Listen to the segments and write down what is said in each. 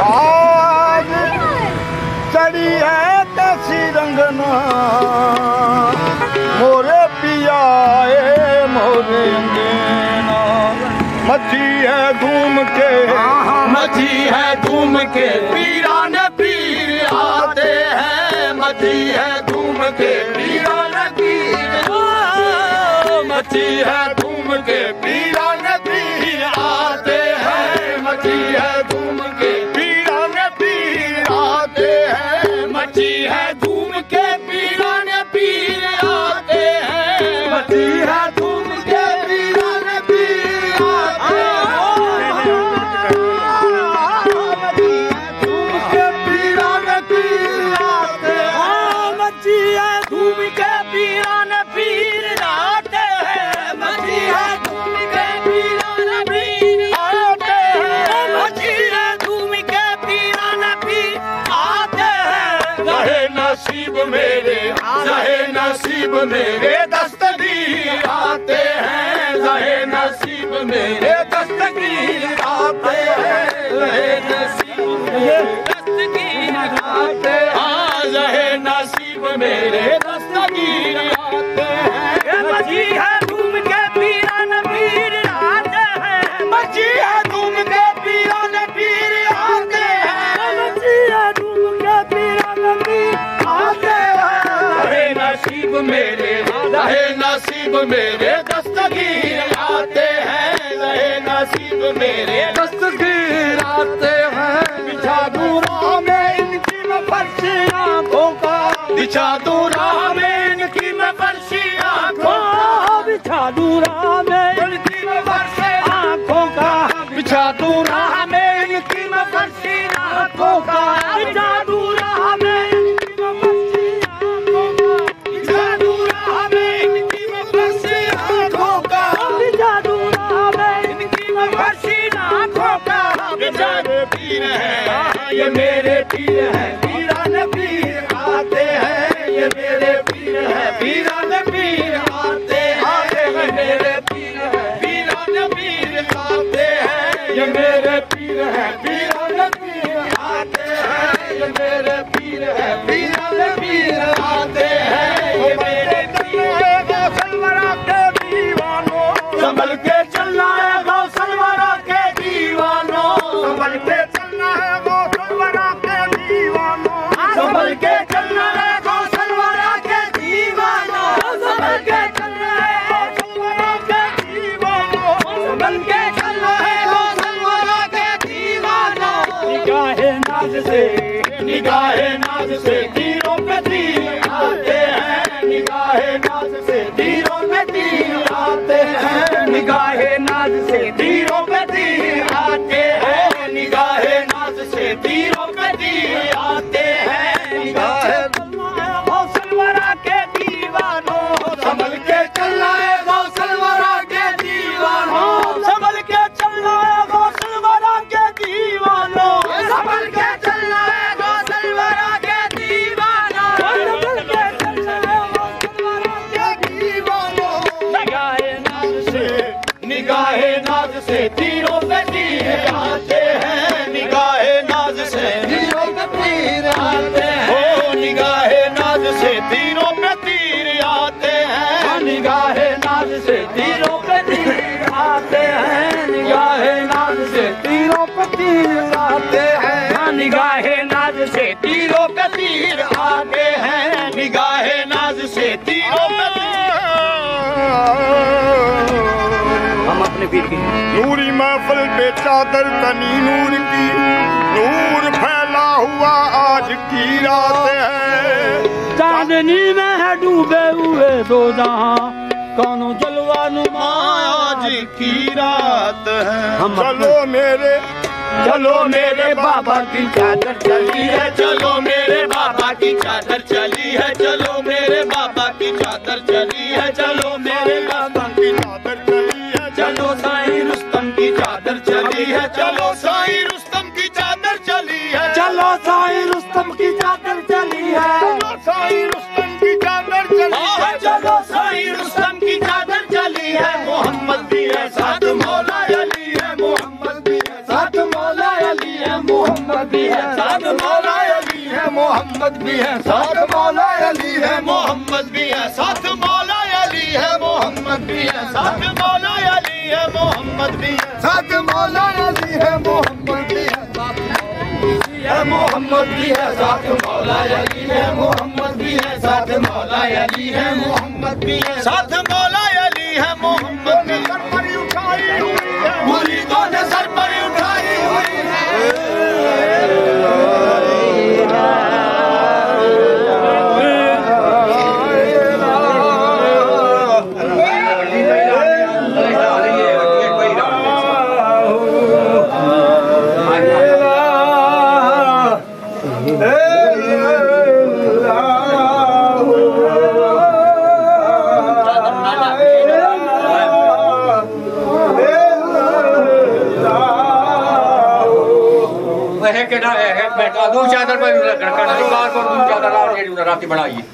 आज चढ़ी है कैसी रंगना मोरे पिया मोरे अंगना। मची है धूम के मची है धूम के पीरान पीर आते हैं। मची है धूम के पीरान पीर मची है धूम के पीरान पीर आते हैं। मची है धूम के पीरान पीर आते हैं। मची है धूम के पीरान पीर आते हैं। मची है धूम के पीरान पीर आते हैं। नसीब मेरे दस्तगीर आते हैं। रहे नसीब मेरे दस्तगीर आते हैं। रहे नसीब मेरे दस्तगीर आते हैं। हाँ रहे नसीब मेरे दस्तगीर आते हैं। मची है धूम के पीरान पीर आते हैं। मची है धूम के पीरान पीर आते हैं। मची है धूम के पीरान पीर आते हैं। रहे नसीब मेरे दस्तगीर आते हैं। रहे नसीब मेरे दस्तगीर आते हैं। बिछा दूं राह में इनकी मैं फर्शी आँखों का। बिछा दूं राह में इनकी मैं फर्शी आँखों का। बिछा दूं राह में इनकी मैं फर्शी आँखों का। बिछा दूं राह में इनकी मैं फर्शी आँखों का। बिछा दूं राह में पीर है ये मेरे पीर है पीरान पीर आते हैं। ये मेरे पीर है पीरान पीर आते हैं। ये मेरे पीर है पीरान पीर आते हैं। ये मेरे पीर है पीरान पीर आते हैं। ये मेरे पीर है पीरान पीर आते हैं। ये मेरे पीर है गौसलवरा के दीवानों। संभल के चलना है गौसलवरा के दीवानों। संभल के चलना है गौसलवरा के दीवानों। संभल के चलना है गौसलवरा के दीवानों। संभल के चलना है गौसलवरा के दीवानों। संभल के चलना है गौसलवरा के दीवानों। निगाहे नाज से तीरों पे तीर आते हैं। निगाहे नाज से तीरों पे तीर आते हैं। निगाहे नाज से तीरों पे तीर आते हैं। निगाहे नाज से तीरों पे तीर आते हैं। निगाहे गौसलवरा के दीवानों। संभल के चलना है गौसलवरा के दीवानों। संभल के चलना है गौसलवरा के दीवानों। संभल के चलना है गौसलवरा के दीवानों। संभल के चलना है गौसलवरा के दीवानों। निगाहे नाज से तीरों पे तीर आते हैं। निगाहे नाज से तीरों पे तीर आते हैं। निगाहे नाज से तीरों पे तीर आते हैं। निगाहे नाज से तीरों पे तीर आते हैं। निगाहे नाज से तीरों पे तीर आते हैं। निगाहे नाज से तीरों पे तीर आते हैं। निगाहे नाज से तीरों पे हम अपने पीर की नूरी महफिल पे चादर तनी नूर की। नूर फैला हुआ आज की रात है। चांदनी में है डूबे हुए दो जहां। कौनो जलवा नुमा आज की रात है। चलो मेरे बाबा की चादर चली है। चलो मेरे बाबा की चादर चली है। चलो मेरे बाबा की चादर चली है। चलो मेरे बाबा की चादर चली है। चलो साईं रुस्तम की चादर चली है। चलो साईं रुस्तम की चादर चली है। चलो साईं रुस्तम की चादर चली है। चलो साईं रुस्तम की चादर चली है। चलो साईं रुस्तम की चादर चली है। मोहम्मद भी है साथ मौला अली है मोहम्मद भी है साथ मौला अली है मोहम्मद भी है साथ मौला अली है मोहम्मद भी है साथ मौला अली है मोहम्मद भी है साथ मौला अली है मोहम्मद भी है साथ मौला अली है मोहम्मद भी है साथ मौला अली है मोहम्मद भी है मोहम्मद भी है साथ मौला अली है मोहम्मद भी है साथ मौला अली है मोहम्मद भी है साथ मौला अली है मोहम्मद ने सर पर उठाई हुई है मुरीदों ने सर पर उठाई हुई है दो चादर पर चादर रात बनाइए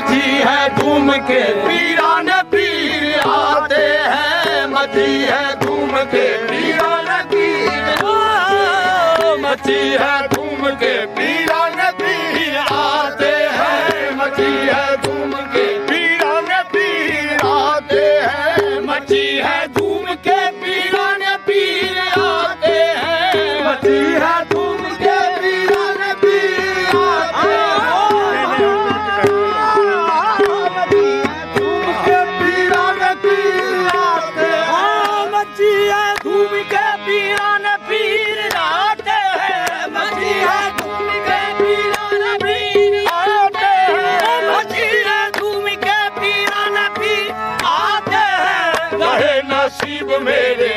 मची है धूम के पीरान पीर आते हैं, मची है धूम के पीरान पीर, मची है धूम के पीरान पीर आते हैं, मची है धूम के पीरान पीर आते हैं, मची है धूम के पीरान पीर आते हैं, मची है धूम के पीरान पीर आते हैं, धूम के पीरान पीर आते हैं, मची है धूम के पीरान पीर आते हैं, मची है धूम के पीरान पीर आते हैं, मची है धूम के पीरान पीर आते हैं। रहे नसीब मेरे,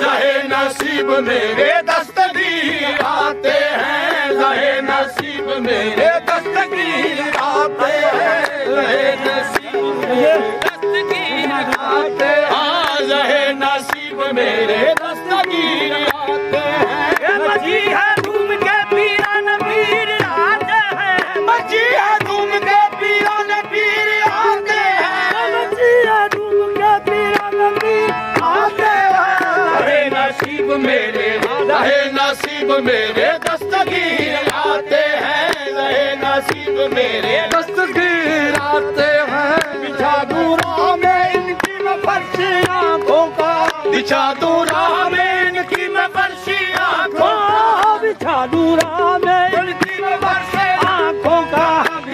रहे नसीब मेरे दस्तगीर आते हैं, रहे नसीब मेरे दस्तगीर आते हैं, रहे नसीब मेरे दस्तगीर आते हैं, हाँ रहे नसीब मेरे दस्तगीर आते हैं, मची है धूम के पीरान पीर आते हैं, मची है धूम के पीरान पीर आते हैं, मची है धूम के पीरान पीर आते हैं। रहे नसीब मेरे, रहे नसीब मेरे दस्तगीर आते हैं, रहे नसीब मेरे दस्तगीर आते हैं, बिछा दूँ राह में इनकी मैं फर्शी आँखों का, बिछा दूँ राह में इनकी मैं फर्शी आँखों का, बिछा दूँ राह में इनकी मैं फर्शी आँखों का,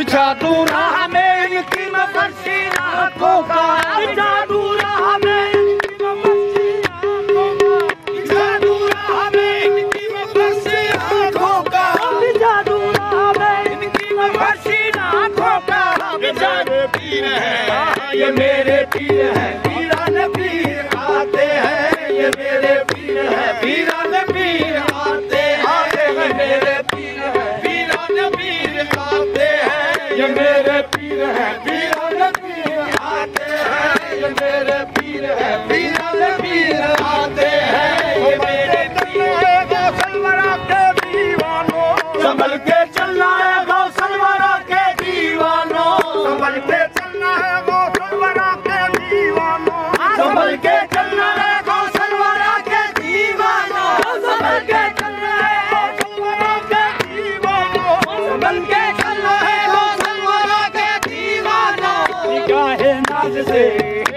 बिछा दूँ राह में इनकी मैं फर्शी आँखों का, बिछा दूँ राह में इनकी मस्ती आँखों का, बिछा दूँ राह में इनकी मैं फर्शी आँखों का, बिछा दूँ राह में इनकी मस्ती आँखों का। मेरे पीर हैं, ये मेरे पीर हैं, पीरान पीर आते हैं, ये मेरे पीर हैं, पीरान पीर आते हैं, ये मेरे पीर हैं, पीरान पीर आते हैं, ये मेरे पीर हैं, पीरान पीर आते हैं, ये मेरे पीर हैं, पीरान पीर आते हैं, ये मेरे पीर हैं, गौसलवरा के दीवानों, संभल के चलना है गौसलवरा के दीवानों, संभल के चलना है गौसलवरा के दीवानों, संभल के चलना है गौसलवरा के दीवानों, संभल के चलना है गौसलवरा के दीवानों, संभल के चलना है गौसलवरा के दीवानों। निगाहे नाज से,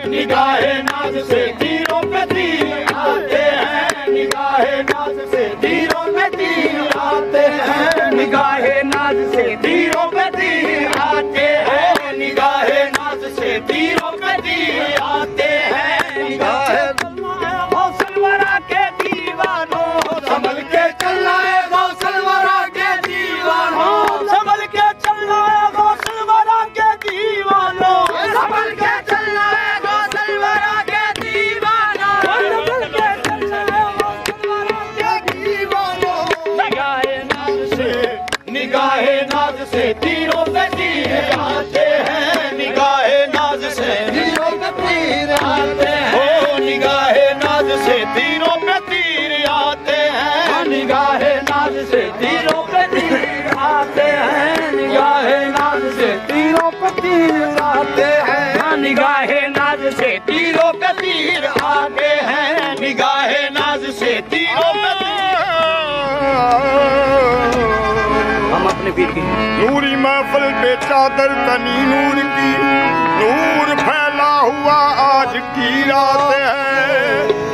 निगाहे नाज से तीरों पे तीर आते हैं, निगाहे नाज से तीरों पे तीर आते हैं, निगाहे नाज से तीरों पे तीर आते हैं, निगाहे नाज से तीरों पे तीर आते हैं, निगाहे गौसलवरा के दीवानों, संभल के चलना है गौसलवरा के दीवानों, संभल के चलना है गौसलवरा के दीवानों, संभल के चलना है गौसलवरा के दीवानों, संभल के चलना है गौसलवरा के दीवानों। निगाहे नाज से, निगाहे नाज से तीरों पे तीर आते हैं, निगाहे नाज से तीरों पे तीर आते हैं, ओ निगाहे नाज से तीरों पे तीर आते हैं, निगाहे नाज से तीरों पे तीर आते हैं, निगाहे नाज से तीरों पे तीर आते हैं, निगाहे नाज से तीरों पे तीर आते हैं, निगाहे नाज से तीरों पे तीर। हम अपने पीर की नूरी महफिल पे चादर तनी नूर की, नूर फैला हुआ आज की रात है,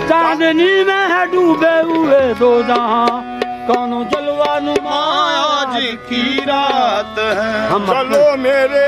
चांदनी में है डूबे हुए दो जहां, कौनो जलवा नुमा आज की रात है। चलो मेरे,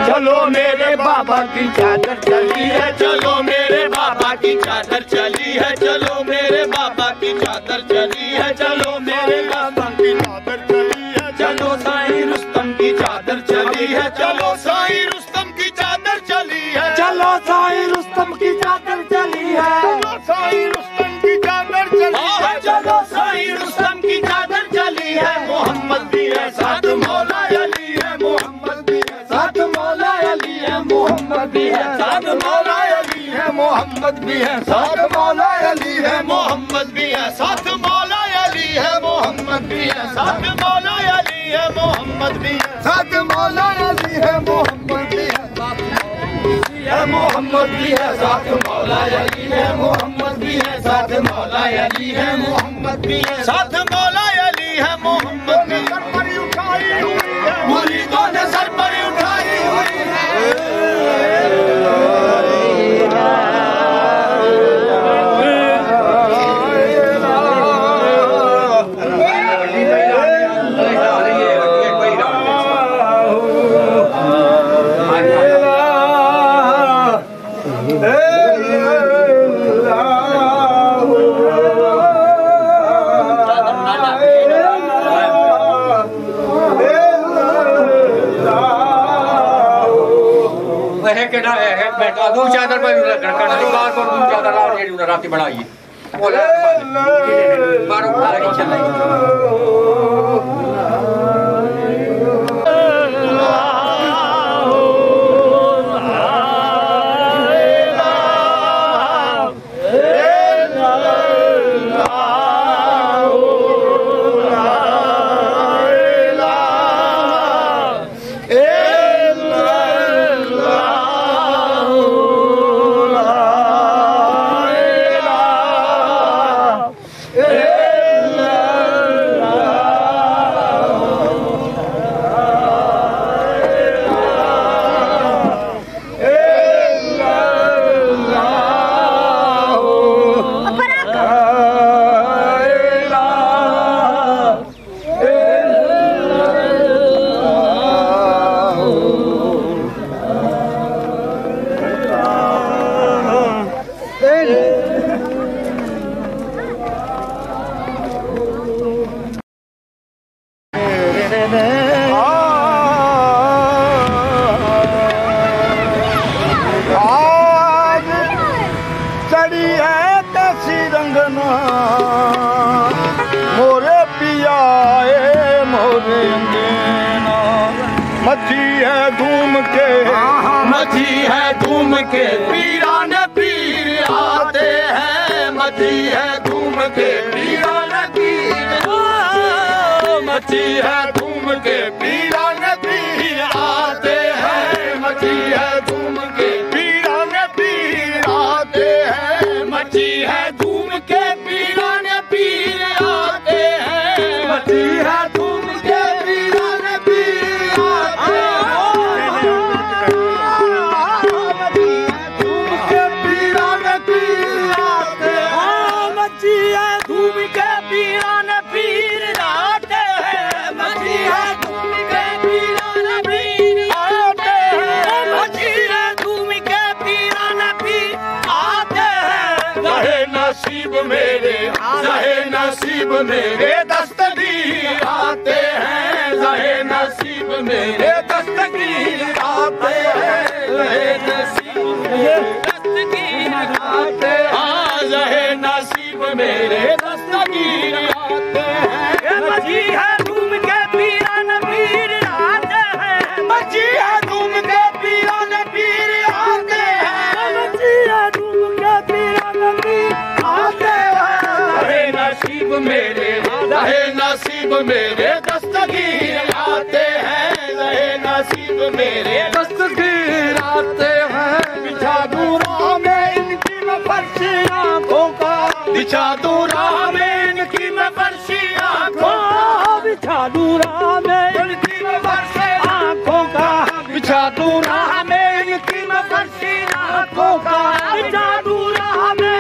चलो मेरे बाबा की चादर चली है, चलो मेरे बाबा की चादर चली है, चलो मेरे बाबा की चादर चली है, चलो मेरे बाबा की चादर चली है, चलो साईं रुस्तम की चादर चली है, चलो साईं रुस्तम की चादर चली है, चलो साईं रुस्तम की चादर चली है, चलो साईं रुस्तम की चादर चली है, चलो साईं रुस्तम की चादर चली है। मोहम्मद भी है साथ मौला अली है, मोहम्मद भी है साथ मौला अली है, मोहम्मद भी है साथ मौला अली है, मोहम्मद भी है साथ मौला अली है, मोहम्मद भी है साथ मौला अली है, मोहम्मद भी है साथ मौला अली है मोहम्मद भी है साथ मौला अली है मोहम्मद भी है मोहम्मद भी है साथ मौला अली है मोहम्मद भी है साथ मौला अली है मोहम्मद भी है साथ मौला अली है मोहम्मद भी सर पर उठाई हुई है मुरीदों ने सर पर उठाई हुई है दो चादर पर बार को दो चादर लाल जेडी उन्हें राती बनाई बोला बारों का चल मची है धूम के पीरान पीर आते हैं मची है धूम के पीरान पीर मची है धूम के पीरान पीर आते हैं मची है धूम के पीरान पीर आते हैं मची है धूम के पीरान पीर आते हैं मची है धूम के पीरान पीर आते हैं नसीब मेरे दस्तगीर आते हैं ज़हे नसीब मेरे दस्तगीर आते हैं ज़हे नसीब मेरे दस्तगीर आते हैं ज़हे नसीब मेरे दस्तगीर आते हैं मची है धूम के पीरान पीर आते हैं मची है धूम के पीरान पीर आते हैं मची है धूम के पीरान पीर आते हैं नसीब मेरे रहे नसीब मेरे दस्तगीर आते हैं रहे नसीब मेरे दस्तगीर आते हैं बिछा दूँ राह में इनकी मैं फर्शी आँखों का बिछा दूँ राह में इनकी मैं फर्शी आँखों बिछा दूँ राह में इनकी मैं फर्शी आँखों का बिछा दूँ राह में इनकी मैं फर्शी आँखों का बिछा दूँ राह में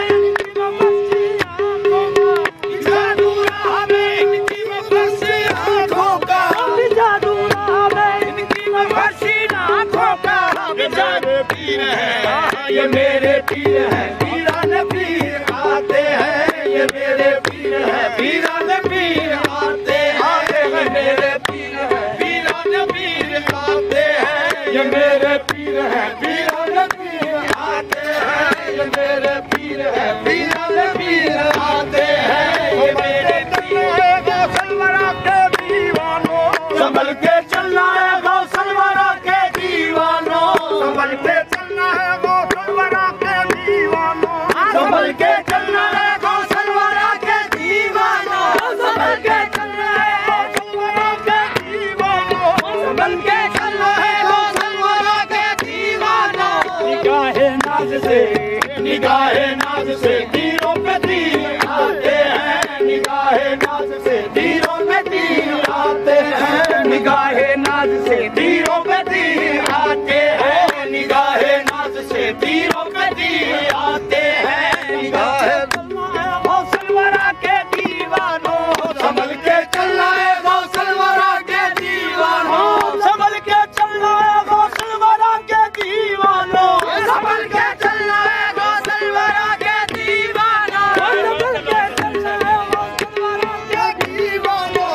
पीर है ये मेरे पीर है पीरान पीर आते हैं ये मेरे पीर है पीरान पीर आते हैं मेरे पीर है पीरान पीर आते हैं ये मेरे पीर है पीरान पीर आते हैं ये मेरे पीर है पीरान पीर आते हैं ये मेरे पीर है गौसलवरा के दीवानों संभल के चलना है गौसलवरा के दीवानों संभल के चलना है गौसलवरा के दीवानों संभल के चलना है गौसलवरा के दीवानों संभल के चलना है गौसलवरा के नाज से, निगाहे नाज से तीरों पे तीर आते हैं, निगाहे नाज से तीरों पे तीर आते हैं, निगाहे नाज से तीरों पे तीर आते हैं, निगाहे नाज से तीरों पे तीर आते हैं, निगाहे गौसलवरा के दीवानों, संभल के चलना है गौसलवरा के दीवानों, संभल के चलना है गौसलवरा के दीवानों, संभल के चलना है गौसलवरा के दीवानों, संभल के चलना है गौसलवरा के दीवानों,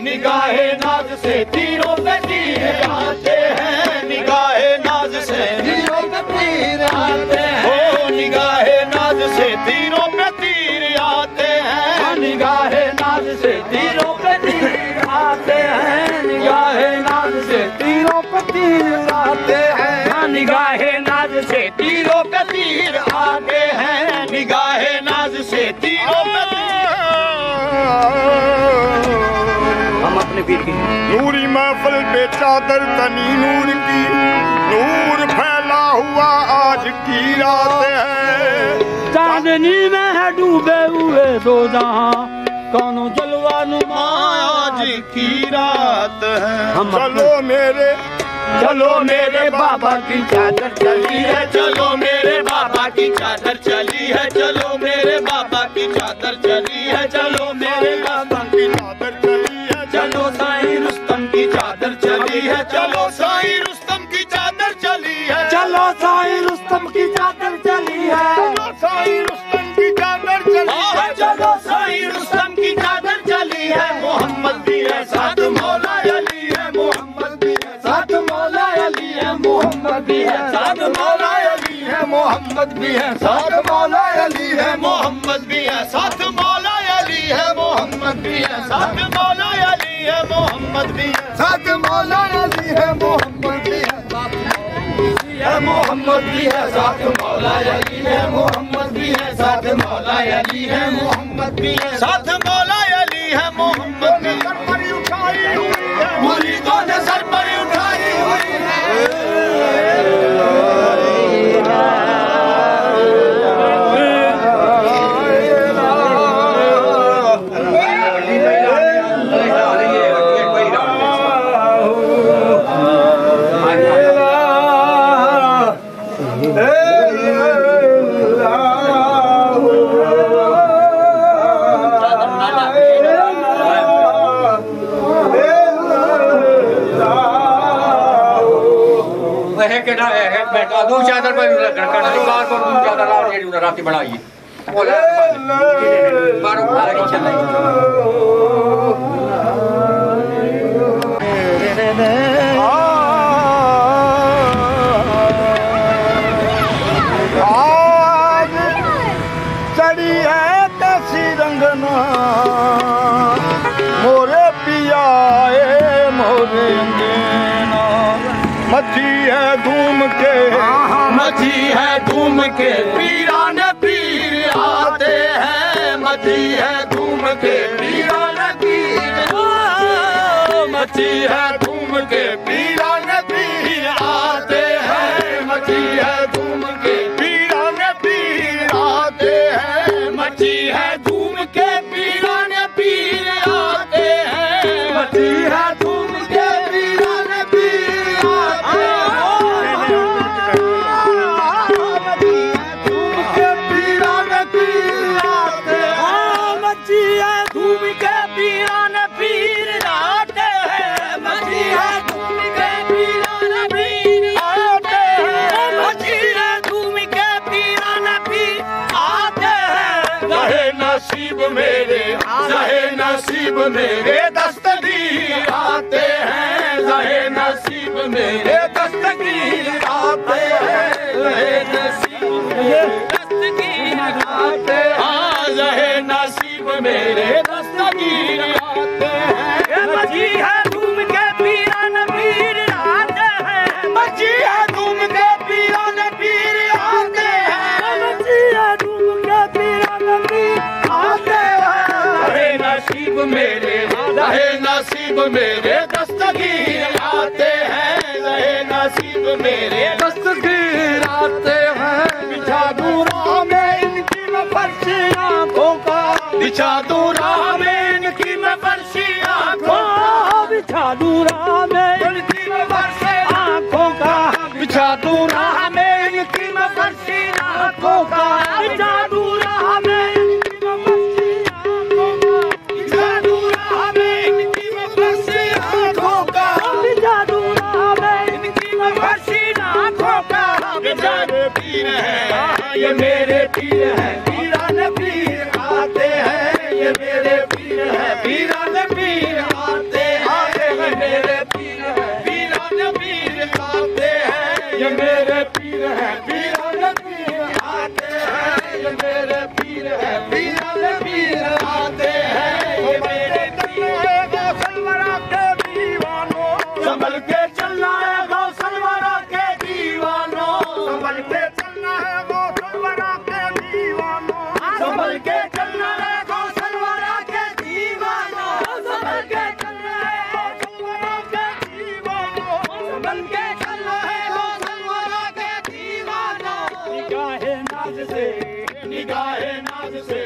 निगाहे नाज से तीरों पे तीर आते हैं, निगाहे नाज से तीरों पे तीर आते हैं, निगाहे नाज से तीरों पे तीर आते हैं, निगाहे नाज से तीरों पे तीर आते हैं, निगाहे नाज से तीरों पे तीर आते हैं, निगाहे नाज से तीरों पे तीर आते हैं, निगाहे नाज से तीरों पे हम अपने पीर की नूरी महफिल पे चादर तनी नूर की, नूर फैला हुआ आज की रात है, चांदनी में है डूबे हुए दो जहां, कौनो जलवा नुमा आज की रात है। हम चलो मेरे बाबा की चादर चली है, चलो मेरे बाबा की चादर चली है, चलो मेरे बाबा की चादर चली है, चलो मेरे बाबा की चादर चली है, चलो साईं रुस्तम की चादर चली है, चलो साईं रुस्तम की चादर चली है, चलो साईं रुस्तम की चादर चली है, चलो साईं रुस्तम की चादर चली है, चलो साईं रुस्तम की चादर चली है, मोहम्मद भी है साथ मौला अली है, मोहम्मद भी है साथ मौला अली है, मोहम्मद भी है साथ मौला अली है, मोहम्मद भी है साथ मौला अली है, मोहम्मद भी है साथ मौला अली है, मोहम्मद भी है साथ मौला अली है, मोहम्मद भी है साथ मौला अली है, मोहम्मद भी है मोहम्मद भी है साथ मौला अली है, मोहम्मद भी है साथ मौला अली है, मोहम्मद भी है साथ मौला अली है, मोहम्मद भी सर पर उठाई हुई है, मुरीदों ने सर पर उठाई हुई बैठा दो चादर पर दुकान पर चादर लाओ जेडी उन्हें राती बनाई बोला बारो मारे की चल आज चढ़ी है तसी रंगना मोरे पिया मोरे अंगना, मची है घूम के मची है घूम के पीरान पीर आते हैं, मची है घूम के पीरान पीर, मची है घूम के पीरान पीर आते हैं, मची है घूम के पीरान पीर आते हैं, मची है घूम के पीरान पीर आते हैं, मची है घूम के पीरान पीर आते हैं, मची है घूम के पीरान पीर आते हैं, मची है घूम के पीरान पीर आते हैं, मची है घूम के पीरान पीर आते हैं, रहे नसीब मेरे, रहे नसीब मेरे दस्तगीर आते हैं, रहे नसीब मेरे दस्तगीर आते हैं, रहे नसीब मेरे दस्तगीर आते हैं, रहे नसीब मेरे दस्तगीर आते हैं, मची है घूम के पीरान पीर आते हैं, मची है घूम के पीरान पीर आते हैं, मची है घूम के पीरान पीर आते हैं, रहे नसीब मेरे, रहे नसीब मेरे दस्तगीर आते हैं, रहे नसीब मेरे दस्तगीर बिछा दूं राह में इनकी मैं बरसी आंखों, बिछा दूं राह में इनकी मैं बरसी आंखों का, बिछा दूं राह में इनकी मैं बरसी आंखों का, बिछा दूं राह में इनकी मैं बरसी आंखों का, बिछा दूं राह में इनकी मैं बरसी आंखों का, बिछा दूं राह में इनकी मैं बरसी आंखों का। मेरे पीर हैं ये मेरे पीर हैं, पीरान पीर आते हैं, ये मेरे पीर हैं, पीरान पीर आते हैं, ये मेरे पीर हैं, पीरान पीर आते हैं, ये मेरे पीर हैं, पीरान पीर आते हैं, ये मेरे पीर हैं, पीरान पीर आते हैं, ये मेरे पीर हैं। गौसलवरा के दीवानों संभल के चलना है, गौसलवरा के दीवानों संभल के चलना है, गौसलवरा के दीवानों संभल के चलना है, गौसलवरा के दीवानों संभल के चलना है, गौसलवरा के दीवानों संभल के चलना है, गौसलवरा के दीवानों। निगाहे नाज से